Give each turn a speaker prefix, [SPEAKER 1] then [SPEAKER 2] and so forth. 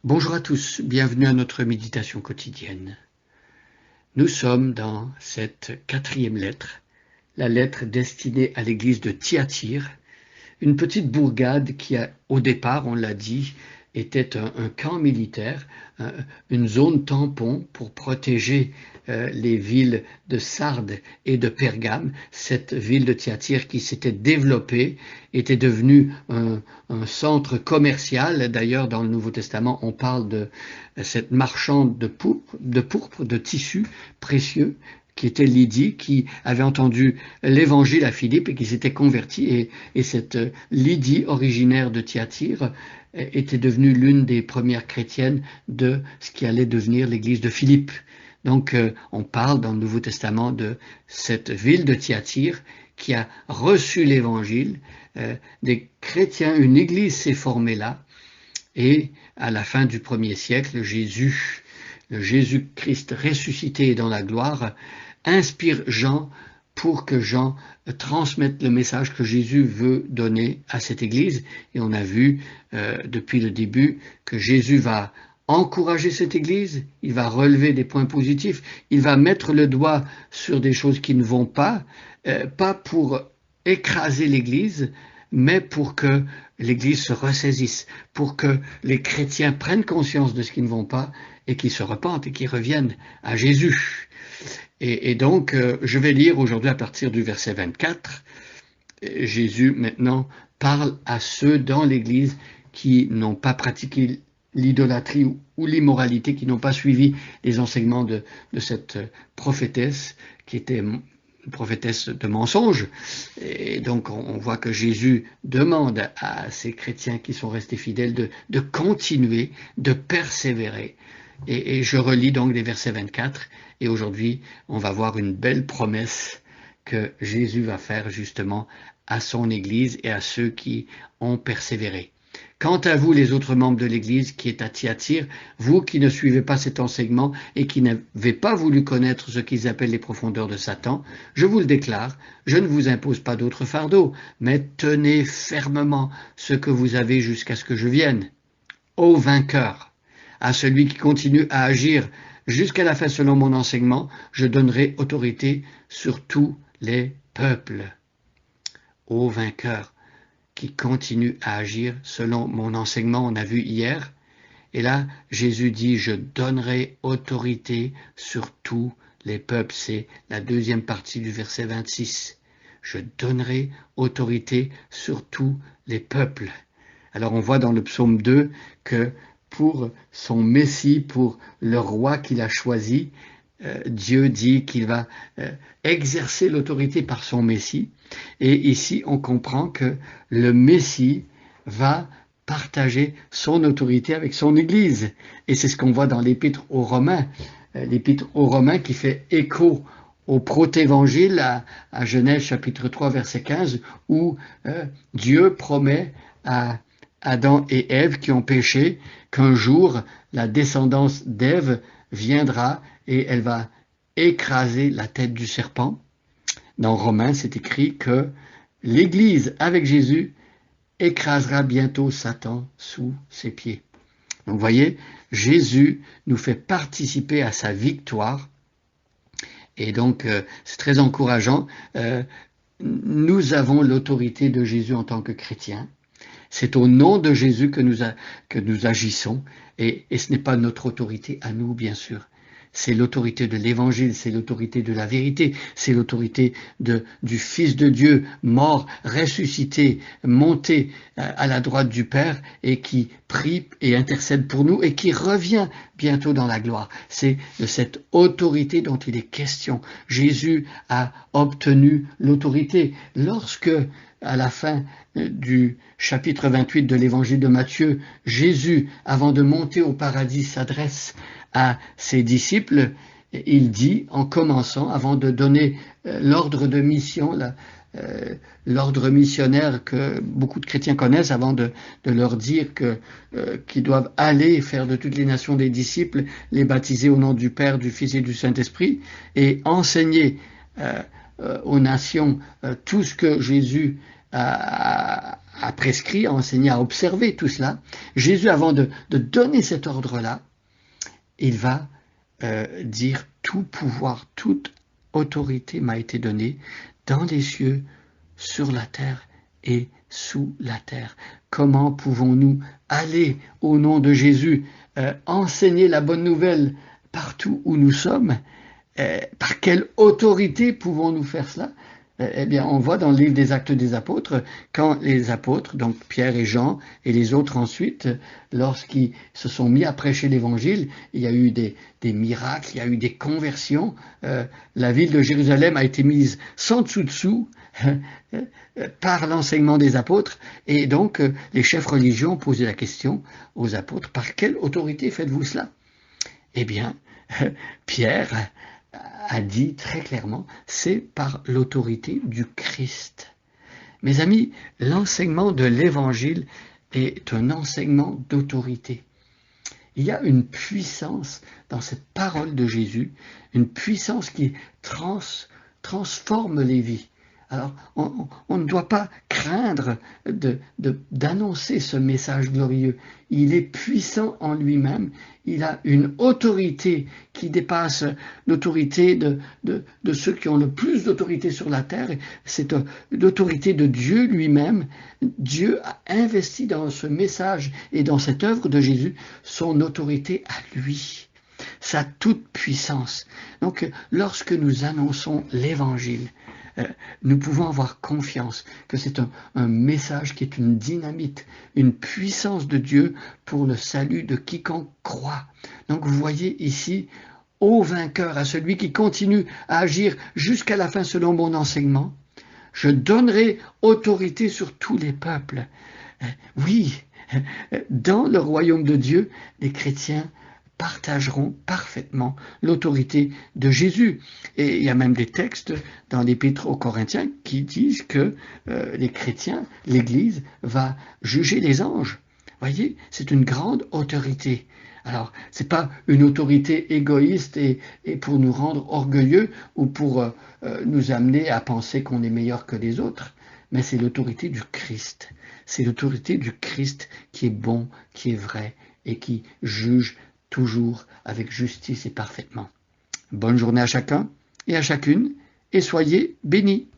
[SPEAKER 1] Bonjour à tous, bienvenue à notre méditation quotidienne. Nous sommes dans cette quatrième lettre, la lettre destinée à l'église de Thyatire, une petite bourgade qui, au départ, on l'a dit, était un camp militaire, une zone tampon pour protéger les villes de Sardes et de Pergame. Cette ville de Thyatire qui s'était développée était devenue un centre commercial. D'ailleurs, dans le Nouveau Testament, on parle de cette marchande de pourpre, de tissus précieux, qui était Lydie, qui avait entendu l'évangile à Philippe et qui s'était convertie. Et cette Lydie, originaire de Thyatire, était devenue l'une des premières chrétiennes de ce qui allait devenir l'église de Philippe. Donc on parle dans le Nouveau Testament de cette ville de Thyatire qui a reçu l'évangile. Des chrétiens, une église s'est formée là. Et à la fin du 1er siècle, le Jésus-Christ ressuscité et dans la gloire, inspire Jean pour que Jean transmette le message que Jésus veut donner à cette église. Et on a vu depuis le début que Jésus va encourager cette église, il va relever des points positifs, il va mettre le doigt sur des choses qui ne vont pas pour écraser l'église, mais pour que l'Église se ressaisisse, pour que les chrétiens prennent conscience de ce qui ne vont pas et qu'ils se repentent et qu'ils reviennent à Jésus. Et donc, je vais lire aujourd'hui à partir du verset 24. Jésus maintenant parle à ceux dans l'Église qui n'ont pas pratiqué l'idolâtrie ou l'immoralité, qui n'ont pas suivi les enseignements de cette prophétesse qui était une prophétesse de mensonge. Et donc on voit que Jésus demande à ces chrétiens qui sont restés fidèles de continuer, de persévérer. Et je relis donc les versets 24 et aujourd'hui on va voir une belle promesse que Jésus va faire justement à son Église et à ceux qui ont persévéré. Quant à vous, les autres membres de l'Église qui est à Thyatire, vous qui ne suivez pas cet enseignement et qui n'avez pas voulu connaître ce qu'ils appellent les profondeurs de Satan, je vous le déclare, je ne vous impose pas d'autre fardeau, mais tenez fermement ce que vous avez jusqu'à ce que je vienne. Ô vainqueur, à celui qui continue à agir jusqu'à la fin selon mon enseignement, je donnerai autorité sur tous les peuples. Ô vainqueur, qui continue à agir selon mon enseignement, on a vu hier. Et là, Jésus dit, je donnerai autorité sur tous les peuples. C'est la deuxième partie du verset 26. Je donnerai autorité sur tous les peuples. Alors on voit dans le psaume 2 que pour son Messie, pour le roi qu'il a choisi, Dieu dit qu'il va exercer l'autorité par son Messie. Et ici, on comprend que le Messie va partager son autorité avec son Église. Et c'est ce qu'on voit dans l'Épître aux Romains. L'Épître aux Romains qui fait écho au protévangile à Genèse chapitre 3 verset 15 où Dieu promet à Adam et Ève qui ont péché qu'un jour la descendance d'Ève viendra et elle va écraser la tête du serpent. Dans Romains, c'est écrit que l'Église, avec Jésus, écrasera bientôt Satan sous ses pieds. Donc, vous voyez, Jésus nous fait participer à sa victoire. Et donc, c'est très encourageant. Nous avons l'autorité de Jésus en tant que chrétiens. C'est au nom de Jésus que nous agissons. Et ce n'est pas notre autorité à nous, bien sûr. C'est l'autorité de l'Évangile, c'est l'autorité de la vérité, c'est l'autorité du Fils de Dieu, mort, ressuscité, monté à la droite du Père et qui prie et intercède pour nous et qui revient bientôt dans la gloire. C'est de cette autorité dont il est question. Jésus a obtenu l'autorité. Lorsque, à la fin du chapitre 28 de l'Évangile de Matthieu, Jésus, avant de monter au paradis, s'adresse à ses disciples, il dit, en commençant, avant de donner l'ordre de mission, l'ordre missionnaire que beaucoup de chrétiens connaissent, avant de leur dire qu'ils doivent aller faire de toutes les nations des disciples, les baptiser au nom du Père, du Fils et du Saint-Esprit, et enseigner aux nations tout ce que Jésus a a prescrit, a enseigné, a observé tout cela. Jésus, avant de donner cet ordre-là, il va dire tout pouvoir, toute autorité m'a été donnée dans les cieux, sur la terre et sous la terre. Comment pouvons-nous aller au nom de Jésus, enseigner la bonne nouvelle partout où nous sommes? Par quelle autorité pouvons-nous faire cela? Eh bien, on voit dans le livre des Actes des Apôtres, quand les apôtres, donc Pierre et Jean, et les autres ensuite, lorsqu'ils se sont mis à prêcher l'Évangile, il y a eu des miracles, il y a eu des conversions. La ville de Jérusalem a été mise sans dessous par l'enseignement des apôtres, et donc les chefs religieux ont posé la question aux apôtres, par quelle autorité faites-vous cela? Eh bien, Pierre a dit très clairement, c'est par l'autorité du Christ. Mes amis, l'enseignement de l'Évangile est un enseignement d'autorité. Il y a une puissance dans cette parole de Jésus, une puissance qui transforme les vies. Alors, on ne doit pas craindre d'annoncer ce message glorieux. Il est puissant en lui-même. Il a une autorité qui dépasse l'autorité de ceux qui ont le plus d'autorité sur la terre. C'est l'autorité de Dieu lui-même. Dieu a investi dans ce message et dans cette œuvre de Jésus son autorité à lui, sa toute puissance. Donc, lorsque nous annonçons l'Évangile, nous pouvons avoir confiance que c'est un message qui est une dynamite, une puissance de Dieu pour le salut de quiconque croit. Donc vous voyez ici, ô vainqueur, à celui qui continue à agir jusqu'à la fin selon mon enseignement, je donnerai autorité sur tous les peuples. Oui, dans le royaume de Dieu, les chrétiens partageront parfaitement l'autorité de Jésus. Et il y a même des textes dans l'Épître aux Corinthiens qui disent que les chrétiens, l'Église, va juger les anges. Voyez, c'est une grande autorité. Alors, ce n'est pas une autorité égoïste et pour nous rendre orgueilleux ou pour nous amener à penser qu'on est meilleur que les autres, mais c'est l'autorité du Christ. C'est l'autorité du Christ qui est bon, qui est vrai et qui juge toujours avec justice et parfaitement. Bonne journée à chacun et à chacune, et soyez bénis.